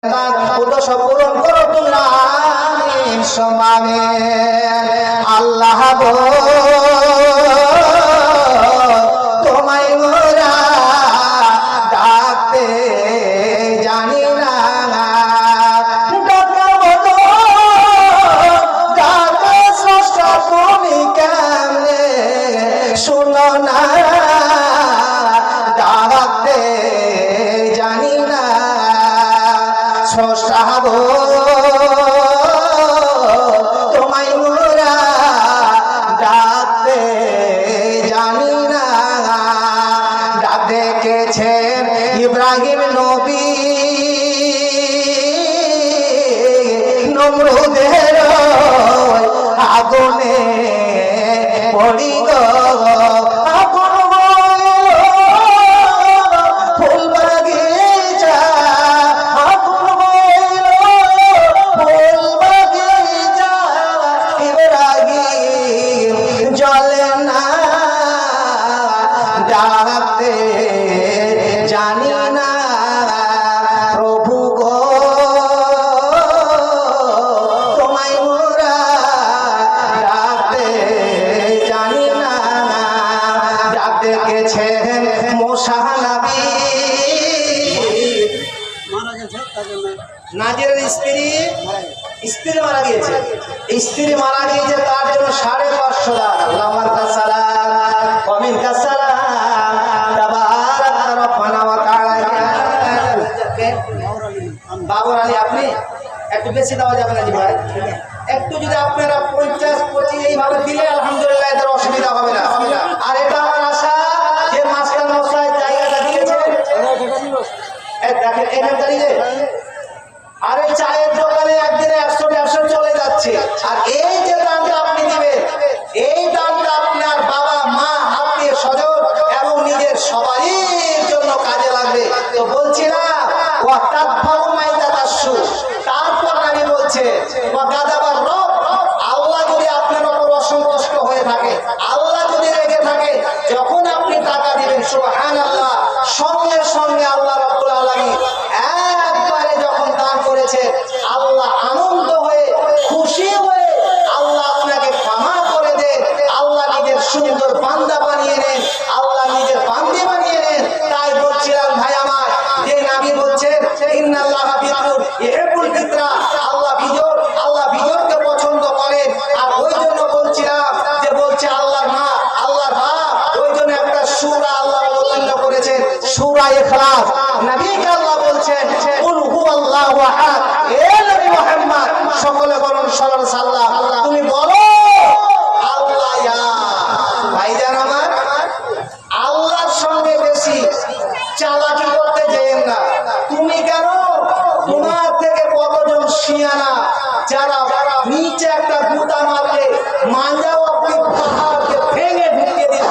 সব পূরণ করো তোমরা সমানে আল্লাহ গো তোমায় মোরা ডাকতে জানি না ডাকা বলো ডাকা স্রষ্টা তুমি কেমনে শুনো না ডাকতে জানি না স্রষ্টা গো তোমায় মোরা ডাকতে জানি না ডাক ডেকেছেন ইব্রাহিম নবী নমরুদের আগুনে পড়ি গো ডাকতে জানি না প্রভু গো তোমায় মোরা ডাকতে জানি না ডাক ডেকেছেন মুসা নবী নাজিরের স্ত্রী মারা গিয়েছে তার জন্য 550 লাখ আল্লাহুম্মা সাল্লাম ওয়া মিনকা সালাম তাবারাক রব্বানা ওয়া তাআলা বাবর আলী আপনি একটু বেশি দেওয়া যাবে না জি ভাই একটু যদি আপনারা 50-25 এইভাবে দিলে আলহামদুলিল্লাহ এদের অসুবিধা হবে না আর এটা আমার আশা যে মাস্টার মশাই জায়গাটা দিয়েছে দেখেন এখানে দাঁড়িয়ে আর এই চায়ের দোকানে একদিনে 100-150 চলে যাচ্ছে আর এই যে দানটা আপনি দিবেন এই দানটা আপনার বাবা মা আত্মীয় স্বজন এবং নিজের সবারই জন্য কাজে লাগবে তো বলছি না তারপর আমি বলছে আল্লাহ যদি আপনার উপর অসন্তুষ্ট হয়ে থাকে আল্লাহ যদি রেগে থাকে যখন আপনি টাকা দিবেন সুবহানাল্লাহ সঙ্গে সঙ্গে আল্লাহ রাব্বুল আলামিন একবারে যখন দান করেছে আল্লাহ আনন্দ হয়ে খুশি হয়ে আল্লাহ আপনাকে ক্ষমা করে দেন আল্লাহ নিজের সুন্দর বান্দা বানিয়ে নেন আল্লাহ নিজের বান্দি বানিয়ে নেন তাই বলছিলাম ভাই আমার যে নবী বলছেন ইন্নাল্লাহা বিতুর ইহিব্বুল ফিতরা আল্লাহ বিজয়কে পছন্দ করেন আর ওই জন্য বলছিলাম যে বলছে আল্লাহর মা আল্লাহর বাপ ওই জন্য একটা সূরা আল্লাহ অবতীর্ণ করেছেন সূরা ইখলাস নবীকে আল্লাহ বলছেন কুল হুয়াল্লাহু আহাদ এ নবী মুহাম্মদ সকলে বলুন সাল্লাল্লাহু আলাইহি ওয়াসাল্লাম তুমি বলো আল্লাহ ইয়া ভাইজান আমার আল্লাহর সঙ্গে বেশি চালাকি করতে যেন না তুমি কেন তোমার থেকে কতজন শিয়ানা যারা নিচে একটা গুতা মারলে মাঞ্জাও আপনি পাহাড়কে ভেঙে ঢুকিয়ে দিন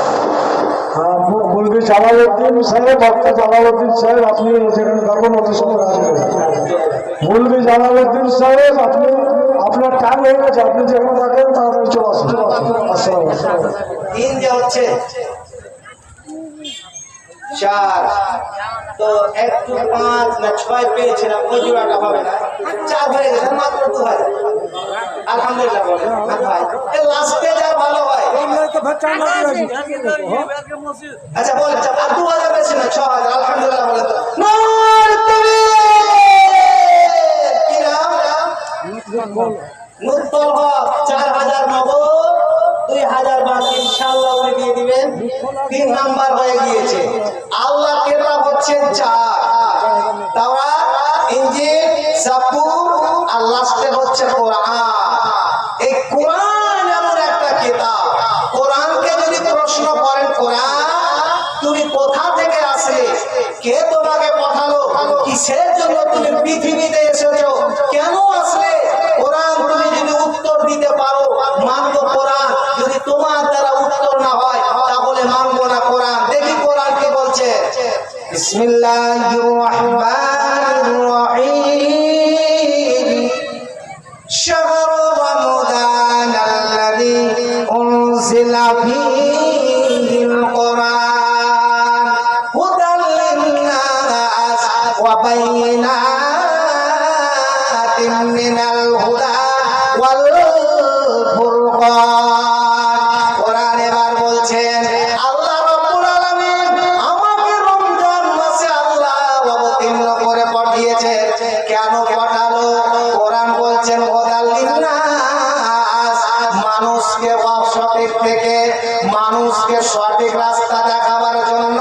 বলবি জালালউদ্দিন সাহেব ডক্টর জালালউদ্দিন সাহেব আপনি সেখানে থাকুন অতি সময় আসবেন বলবি জালালউদ্দিন সাহেব আপনি আপনার টাইম হয়ে গেছে আপনি যেখানে থাকেন তাড়াতাড়ি চলে আসুন দিন যে হচ্ছে 4 তো 1 5 না 6 পেয়েছিলাম ওই জোড়াটা হবে না 4 হয়ে গেছে মাত্র 2000 আলহামদুলিল্লাহ বলেন ভাই এই লাস্টে যা ভালো হয় আচ্ছা বল আর 2000 বেশি না 6000 আলহামদুলিল্লাহ বলেন তো নূর তাকবীর কি নাম মুত্তল হক 4000 নগদ 2000 বাকি ইনশাআল্লাহ উনি দিয়ে দিবেন 3 নাম্বার হয়ে গিয়েছে আল্লাহ কেতাব হচ্ছেন 4 তাওরাত ইনজিল জাবুর আর লাস্টে হচ্ছে কোরআন এই কোরআন এমন একটা কিতাব কোরআনকে যদি প্রশ্ন করেন কোরআন তুমি কোথা থেকে আসলে কে তোমাকে পাঠালো কিসের জন্য তুমি পৃথিবীতে এসেছো কেন আসলে কোরআন তুমি যদি উত্তর দিতে পারো মানবো কোরআন যদি তোমার দ্বারা উত্তর না হয় তাহলে মানবো না কোরআন দেখি কোরআন কি বলছে বিসমিল্লাহির রাহমানির রহিম শাহরু রমাদান আল্লাযী উনজিলা ফীহিল কোরআন হুদাল লিন-নাস ওয়া বায়িনাত মিনাল হুদা ওয়াল ফুরকান। কোরআন এবার বলছেন আল্লাহ রাব্বুল আলামিন আমাকে রমজান মাসে আল্লাহ অবতীর্ণ করে পাঠিয়েছে। কেন পাঠালো? কোরআন বলছেন হুদাল লিন্নাস, মানুষকে সঠিক থেকে মানুষকে সঠিক রাস্তা দেখাবার জন্য